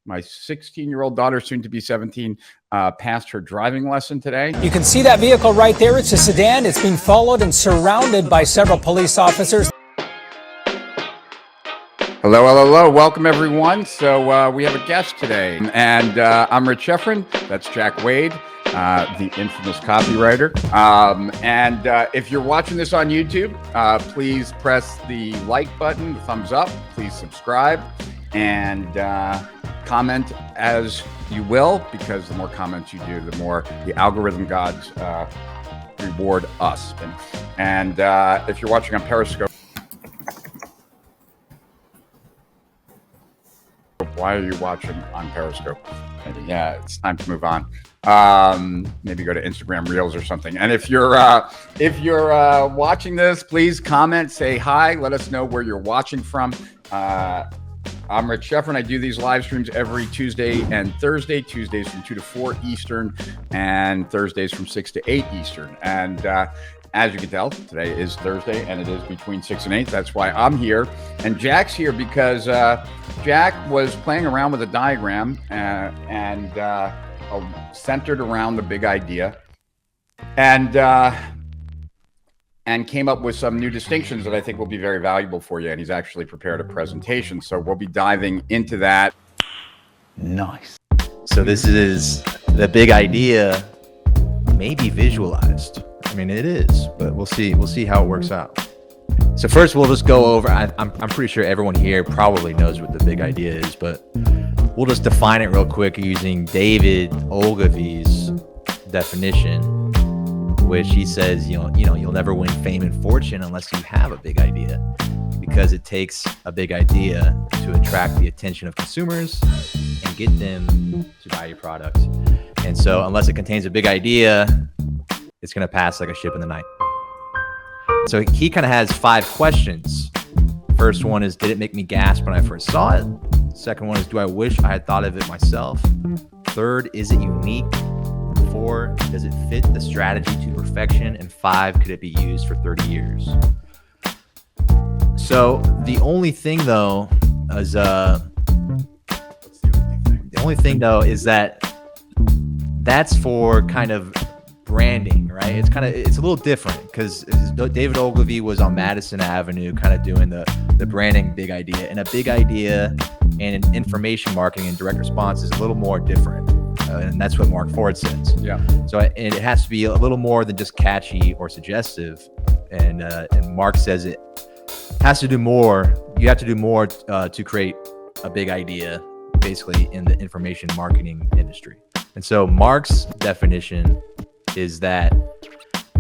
My 16-year-old daughter, soon to be 17, passed her driving lesson today. You can see that vehicle right there. It's a sedan. It's being followed and surrounded by several police officers. Hello, hello, hello. Welcome, everyone. So we have a guest today, and I'm Rich Schefren. That's Jack Wade, the infamous copywriter. And if you're watching this on YouTube, please press the like button, the thumbs up. Please subscribe and comment as you will, because the more comments you do, the more the algorithm gods reward us. And if you're watching on Periscope, why are you watching on Periscope? Yeah, it's time to move on. Maybe go to Instagram Reels or something. And if you're watching this, please comment, say hi, let us know where you're watching from. I'm Rich Schefren. I do these live streams every Tuesday and Thursday. Tuesdays from 2 to 4 Eastern, and Thursdays from 6 to 8 Eastern. And as you can tell, today is Thursday, and it is between 6 and 8. That's why I'm here. And Jack's here because Jack was playing around with a diagram and centered around the big idea, and came up with some new distinctions that I think will be very valuable for you. And he's actually prepared a presentation, so we'll be diving into that. Nice. So this is the big idea, maybe visualized. I mean, it is, but we'll see how it works out. So first, we'll just go over. I'm pretty sure everyone here probably knows what the big idea is, but we'll just define it real quick using David Ogilvy's definition, which he says, you'll never win fame and fortune unless you have a big idea, because it takes a big idea to attract the attention of consumers and get them to buy your product. And so unless it contains a big idea, it's going to pass like a ship in the night. So he kind of has 5 questions. First one is, did it make me gasp when I first saw it? Second one is, do I wish I had thought of it myself? Third, is it unique? 4, does it fit the strategy to perfection? And 5, could it be used for 30 years? So the only thing though is that that's for kind of branding, right? It's a little different because David Ogilvy was on Madison Avenue kind of doing the branding big idea, and a big idea and an information marketing and direct response is a little more different. And that's what Mark Ford says. Yeah. So it has to be a little more than just catchy or suggestive. And Mark says it has to do more. You have to do more to create a big idea, basically, in the information marketing industry. And so Mark's definition is that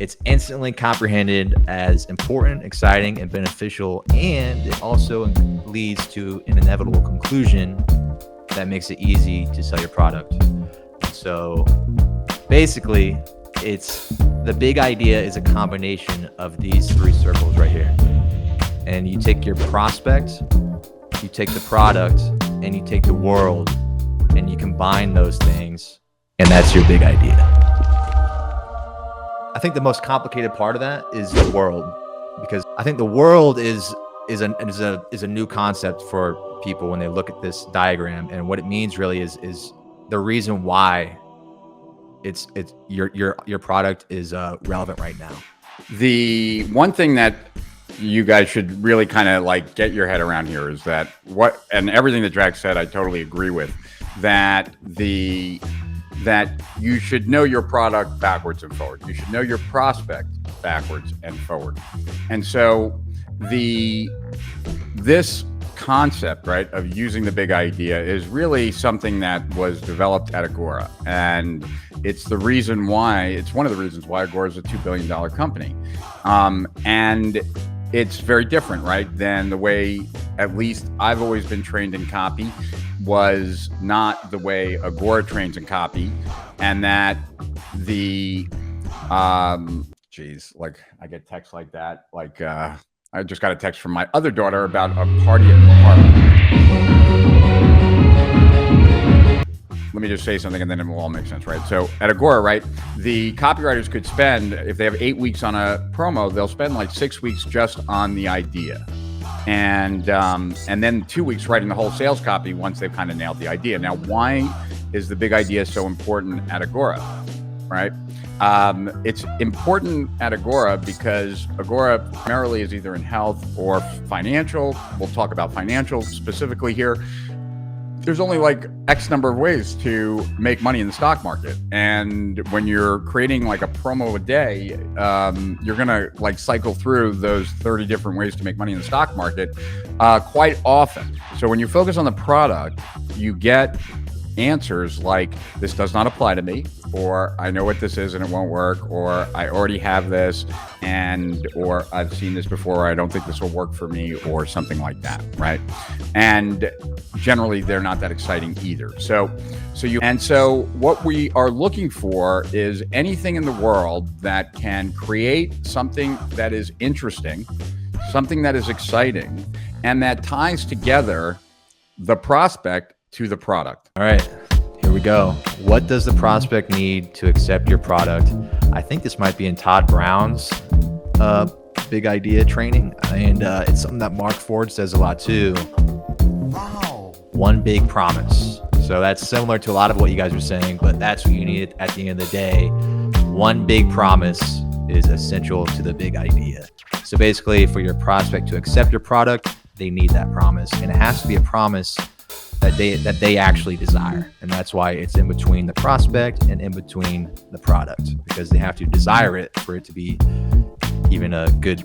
it's instantly comprehended as important, exciting, and beneficial, and it also leads to an inevitable conclusion that makes it easy to sell your product. So basically, it's the big idea is a combination of these 3 circles right here. And you take your prospect, you take the product, and you take the world, and you combine those things, and that's your big idea. I think the most complicated part of that is the world, because I think the world is a new concept for people when they look at this diagram, and what it means really is the reason why it's your product is relevant right now. The one thing that you guys should really kind of like get your head around here is that and everything that Jack said, I totally agree with, that you should know your product backwards and forward. You should know your prospect backwards and forward. And so this concept, right, of using the big idea is really something that was developed at Agora. And it's one of the reasons why Agora is a $2 billion company. And it's very different, right, than the way, at least I've always been trained in copy, was not the way Agora trains in copy. And that like I get texts like that, like I just got a text from my other daughter about a party at the park. Let me just say something and then it will all make sense, right? So at Agora, right, the copywriters could spend, if they have 8 weeks on a promo, they'll spend like 6 weeks just on the idea. and then 2 weeks writing the whole sales copy once they've kind of nailed the idea. Now, why is the big idea so important at Agora, right? It's important at Agora because Agora primarily is either in health or financial. We'll talk about financial specifically here. There's only like X number of ways to make money in the stock market. And when you're creating like a promo a day, you're going to like cycle through those 30 different ways to make money in the stock market quite often. So when you focus on the product, you get answers like, this does not apply to me, or I know what this is and it won't work, or I already have this, or I've seen this before, or I don't think this will work for me, or something like that, right? And generally they're not that exciting either. So what we are looking for is anything in the world that can create something that is interesting, something that is exciting, and that ties together the prospect to the product. All right, here we go. What does the prospect need to accept your product? I think this might be in Todd Brown's big idea training, and it's something that Mark Ford says a lot too. Wow. One big promise. So that's similar to a lot of what you guys are saying, but that's what you need at the end of the day. One big promise is essential to the big idea. So basically, for your prospect to accept your product, they need that promise, and it has to be a promise that they actually desire. And that's why it's in between the prospect and in between the product, because they have to desire it for it to be even a good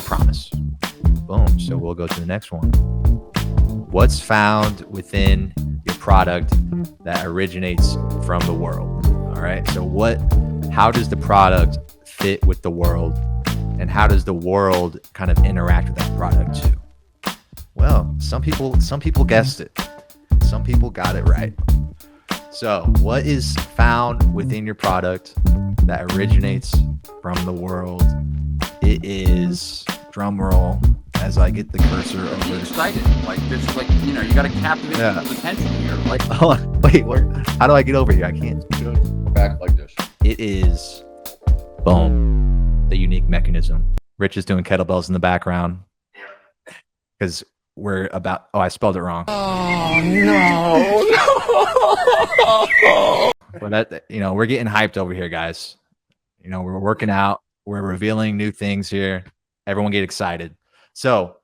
promise. Boom. So we'll go to the next one. What's found within your product that originates from the world? All right. So how does the product fit with the world, and how does the world kind of interact with that product too? Well, some people guessed it. Some people got it right. So what is found within your product that originates from the world? It is, drum roll as I get the cursor over. Excited, like this, like, you know, you got to captivate people's attention here. Like, hold on, wait, how do I get over here? I can't. Go back like this. It is, boom, the unique mechanism. Rich is doing kettlebells in the background because we're about, I spelled it wrong. Oh, no. But that, we're getting hyped over here, guys. We're working out. We're revealing new things here. Everyone get excited. So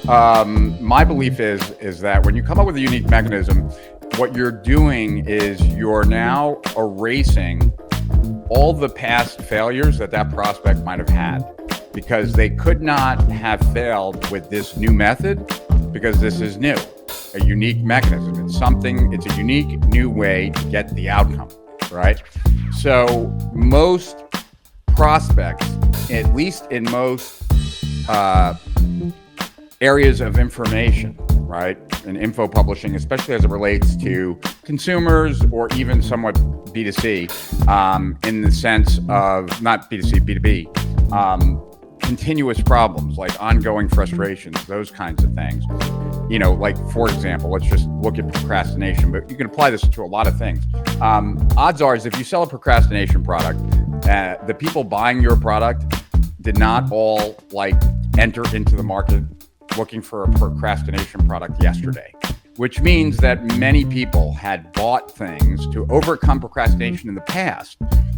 my belief is that when you come up with a unique mechanism, what you're doing is you're now erasing all the past failures that prospect might have had, because they could not have failed with this new method, because this is new, a unique mechanism. It's a unique new way to get the outcome, right? So most prospects, at least in most areas of information, right, and info publishing, especially as it relates to consumers or even somewhat B2C, in the sense of not B2C, B2B, continuous problems like ongoing frustrations, those kinds of things. Like, for example, let's just look at procrastination, but you can apply this to a lot of things. Odds are is if you sell a procrastination product, the people buying your product did not all enter into the market looking for a procrastination product yesterday, which means that many people had bought things to overcome procrastination in the past,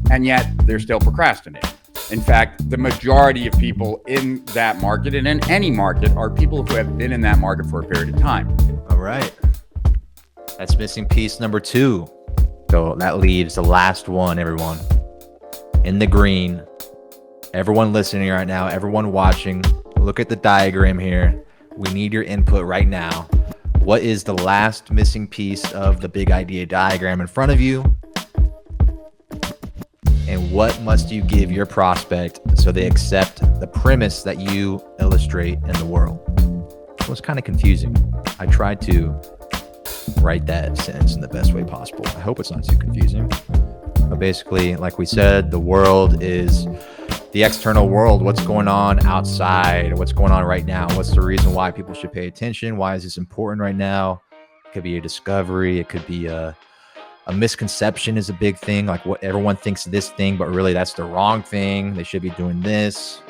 and yet they're still procrastinating. In fact, the majority of people in that market and in any market are people who have been in that market for a period of time. All right. That's missing piece number 2. So that leaves the last one, everyone. In the green. Everyone listening right now, everyone watching, look at the diagram here. We need your input right now. What is the last missing piece of the big idea diagram in front of you? And what must you give your prospect so they accept the premise that you illustrate in the world? It was kind of confusing. I tried to write that sentence in the best way possible. I hope it's not too confusing. But basically, like we said, the world is the external world. What's going on outside? What's going on right now? What's the reason why people should pay attention? Why is this important right now? It could be a discovery. It could be a misconception is a big thing. Like, what everyone thinks this thing, but really that's the wrong thing. They should be doing this.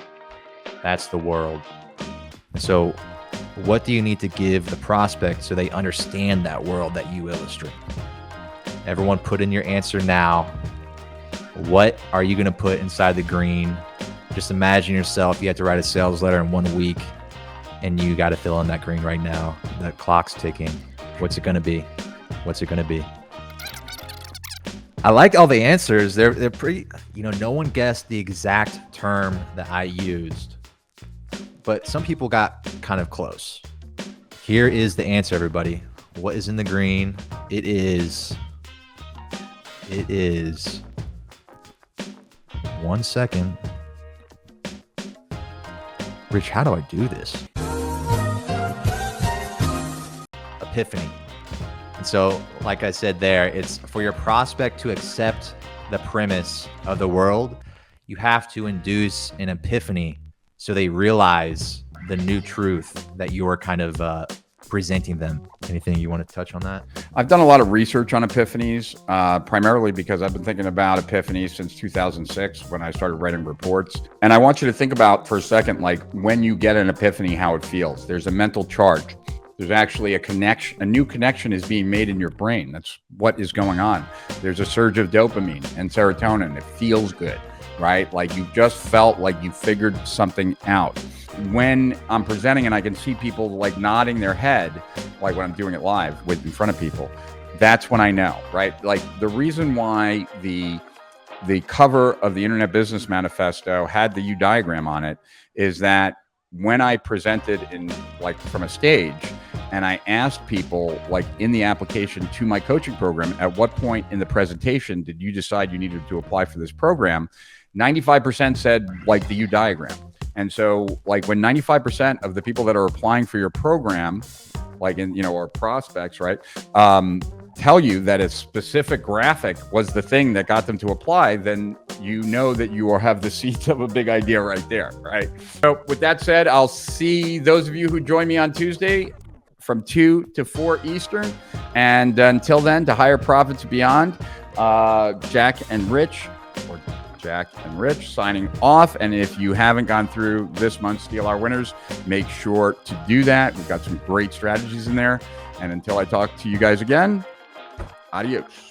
That's the world. So what do you need to give the prospect so they understand that world that you illustrate? Everyone put in your answer now. What are you going to put inside the green? Just imagine yourself, you have to write a sales letter in 1 week and you got to fill in that green right now. The clock's ticking. What's it going to be? What's it going to be? I like all the answers. They're pretty, no one guessed the exact term that I used, but some people got kind of close. Here is the answer, everybody. What is in the green? It is 1 second. Rich, how do I do this? Epiphany. And so, like I said there, it's for your prospect to accept the premise of the world, you have to induce an epiphany so they realize the new truth that you are kind of presenting them. Anything you want to touch on that? I've done a lot of research on epiphanies, primarily because I've been thinking about epiphanies since 2006 when I started writing reports. And I want you to think about for a second, like when you get an epiphany, how it feels. There's a mental charge. There's actually a connection, a new connection is being made in your brain. That's what is going on. There's a surge of dopamine and serotonin. It feels good, right? Like you just felt like you figured something out. When I'm presenting and I can see people like nodding their head, like when I'm doing it live in front of people, that's when I know, right? Like the reason why the cover of the Internet Business Manifesto had the U diagram on it is that when I presented in like from a stage and I asked people like in the application to my coaching program, at what point in the presentation did you decide you needed to apply for this program? 95% said like the U diagram. And so like when 95% of the people that are applying for your program, like in, or prospects, right, tell you that a specific graphic was the thing that got them to apply, then you know that you have the seeds of a big idea right there, right? So with that said, I'll see those of you who join me on Tuesday from 2 to 4 Eastern. And until then, to higher profits beyond, Jack and Rich signing off. And if you haven't gone through this month's Steal Our Winners, make sure to do that. We've got some great strategies in there. And until I talk to you guys again, adios.